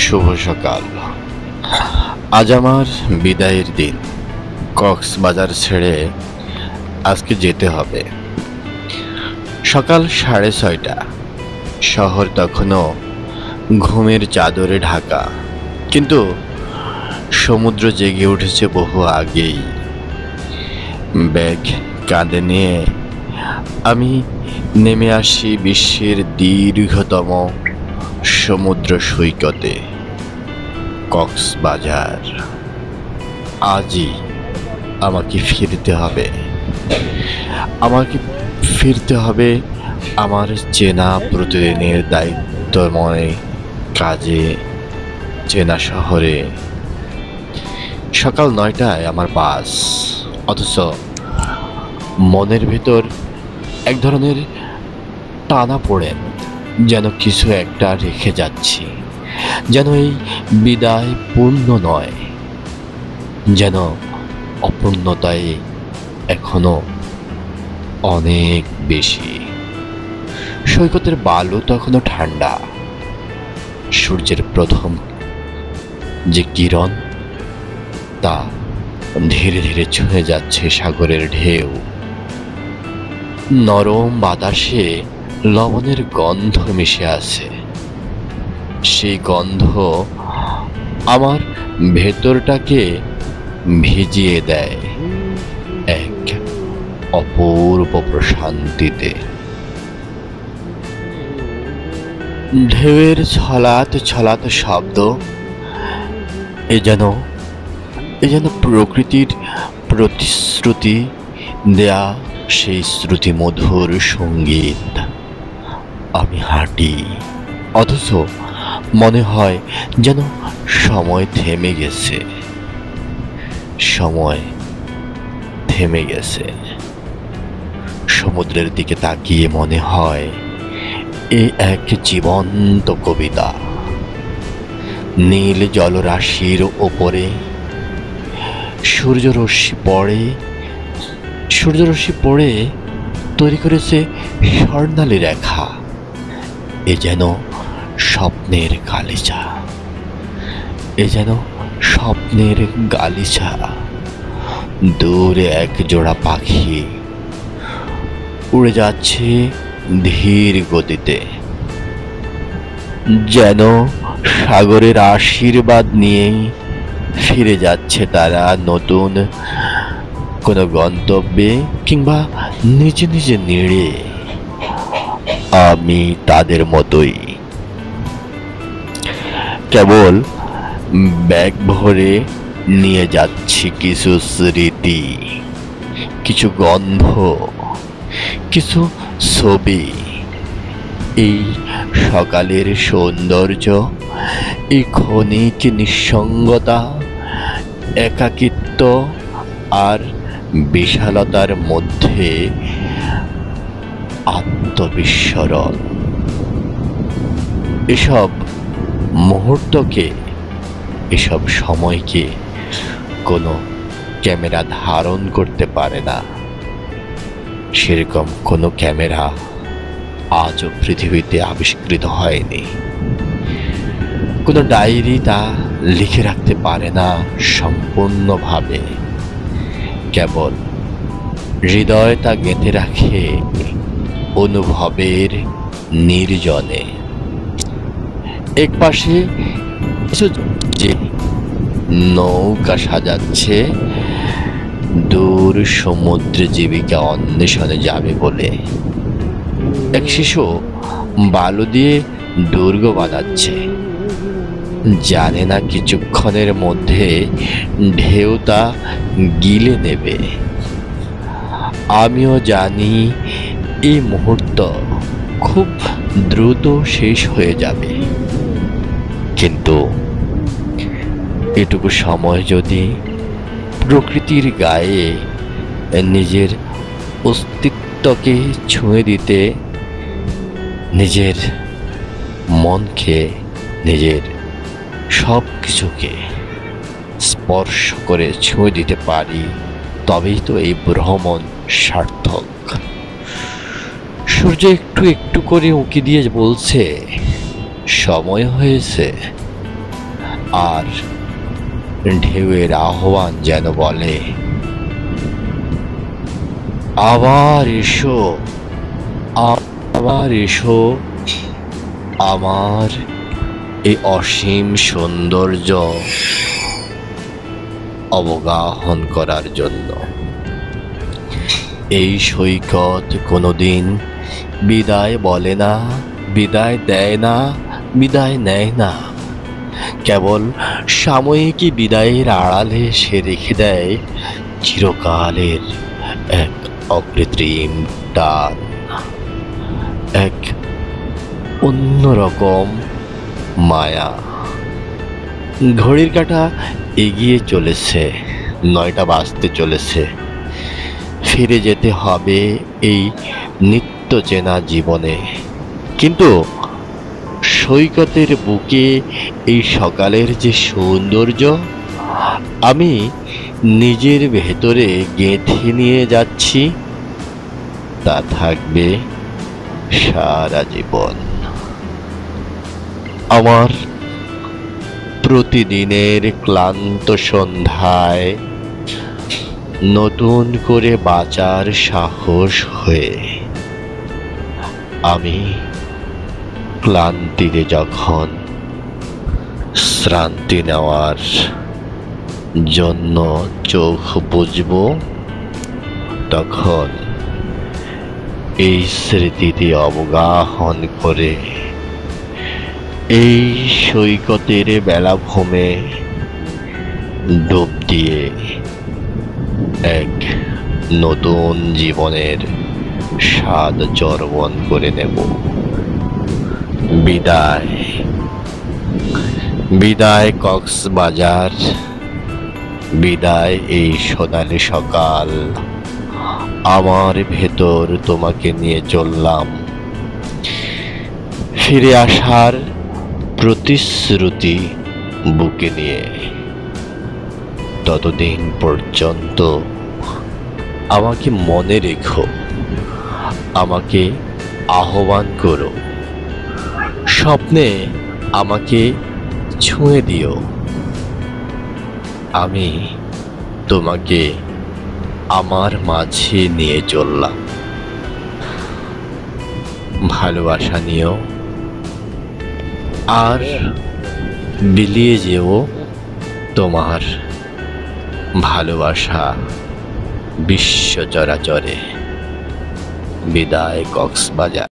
শুভ সকাল। আজ আমার বিদায়ের দিন। কক্সবাজার ছেড়ে আজকে যেতে হবে। সকাল 6:30। শহর তখনও ঘুমের চাদরে ঢাকা, কিন্তু সমুদ্র জেগে উঠেছে বহু আগেই। ব্যাগ কাঁধে নিয়ে আমি নেমে আসি বিশ্বের দীর্ঘতম সমুদ্র সৈকতে, কক্সবাজার। আজই আমাকে ফিরতে হবে। আমাকে ফিরতে হবে আমার চেনা প্রতিদিনের দায়িত্বময় কাজে, চেনা শহরে। সকাল 9টায় আমার বাস, অথচ মনের ভেতর এক ধরনের টানাপোড়েন, যেন কিছু একটা রেখে যাচ্ছি, যেন এই বিদায় পূর্ণ নয়, যেন অপূর্ণতায় এখনো অনেক বেশি। সৈকতের বালু তখনও ঠান্ডা। সূর্যের প্রথম যে কিরণ, তা ধীরে ধীরে ছুঁয়ে যাচ্ছে সাগরের ঢেউ। নরম বাতাসে লবণের গন্ধ মিশে আছে। সেই গন্ধ আমার ভেতরটাকে ভিজিয়ে দেয় এক অপূর্ব প্রশান্তিতে। ঢেউয়ের ছলাৎ ছলাৎ শব্দ, এ যেন প্রকৃতির প্রতিশ্রুতি দেয়া সেই শ্রুতি মধুর সঙ্গীত। আমি হাঁটি, অথচ মনে হয় যেন সময় থেমে গেছে। সময় থেমে গেছে। সমুদ্রের দিকে তাকিয়ে মনে হয় এ এক জীবন্ত কবিতা। নীল জলরাশির ওপরে সূর্যরশ্মি পড়ে তৈরি করেছে স্বর্ণালী রেখা। এ যেন স্বপ্নের গালিচা। এ যেন স্বপ্নের গালিচা। দূরে এক জোড়া পাখি উড়ে যাচ্ছে ধীর গতিতে, যেন সাগরের আশীর্বাদ নিয়ে ফিরে যাচ্ছে তারা নতুন কোনো গন্তব্যে, কিংবা নিজে নিজে নিড়ে। আমি তাদের মতোই, কেবল ব্যাগ ভরে নিয়ে যাচ্ছি কিছু স্মৃতি, কিছু গন্ধ, কিছু ছবি। এই সকালের সৌন্দর্য, এই ক্ষণিক নিঃসঙ্গতা, একাকিত্ব আর বিশালতার মধ্যে আত্মবিস্মরণ। এসব মুহূর্তকে, এসব সময়কে কোনো ক্যামেরা ধারণ করতে পারে না। সেরকম কোনো ক্যামেরা আজও পৃথিবীতে আবিষ্কৃত হয়নি। কোনো ডায়েরি তা লিখে রাখতে পারে না সম্পূর্ণভাবে। কেবল হৃদয় তা গেঁথে রাখে অনুভবের নির্জনে। এক পাশে কিছু যে নৌকা সাজাচ্ছে দূর সমুদ্রে জীবিকা অন্বেষণে যাবে বলে। এক শিশু বালু দিয়ে দুর্গ বানাচ্ছে, জানে না কিছুক্ষণের মধ্যে ঢেউ তা গিলে নেবে। আমিও জানি এই মুহূর্ত খুব দ্রুত শেষ হয়ে যাবে, কিন্তু এটুকু সময় যদি প্রকৃতির গায়ে নিজের অস্তিত্বকে ছুঁয়ে দিতে, নিজের মনকে, নিজের সব কিছুকে স্পর্শ করে ছুঁয়ে দিতে পারি, তবেই তো এই ভ্রমণ সার্থক। সূর্য একটু একটু করে উঁকি দিয়ে বলছে, সময় হয়েছে। আর ঢেউয়ের আহ্বান যেন বলে, আবার এসো, আবার এসো আমার এই অসীম সৌন্দর্য অবগাহন করার জন্য। এই সৈকত কোনোদিন বিদায় বলে না, বিদায় দেয় না, বিদায় নেয় না। কেবল সাময়িকী বিদায়ের আড়ালে সে রেখে দেয় চিরকালের এক অকৃত্রিম টান, এক অন্যরকম মায়া। ঘড়ির কাঁটা এগিয়ে চলেছে, 9টা বাজতে চলেছে। ফিরে যেতে হবে এই নিত্য চেনা জীবনে, কিন্তু সৈকতের বুকে এই সকালের যে সৌন্দর্য আমি নিজের ভেতরে গেঁথে নিয়ে যাচ্ছি, তা থাকবে সারা জীবন। আমার প্রতিদিনের ক্লান্ত সন্ধ্যায় নতুন করে বাঁচার সাহস হয়ে আমি ক্লান্তিতে যখন শ্রান্তি নেওয়ার জন্য চোখ বুজব, তখন এই স্মৃতিতে অবগাহন করে এই সৈকতের বেলাভূমে ডুব দিয়ে এক নতুন জীবনের স্বাদ চর্বণ করে নেব। বিদায়, বিদায় কক্সবাজার, বিদায় এই সোনালি সকাল। আমার ভেতর তোমাকে নিয়ে চললাম, ফিরে আসার প্রতিশ্রুতি বুকে নিয়ে। ততদিন পর্যন্ত আমাকে মনে রেখো, আমাকে আহ্বান করো, স্বপ্নে আমাকে ছুঁয়ে দিও। আমি তোমাকে আমার মাঝে নিয়ে চললাম। ভালোবাসা নিও, আর বিলিয়ে যেও তোমার ভালোবাসা বিশ্ব চরাচরে। বিদায় কক্সবাজার।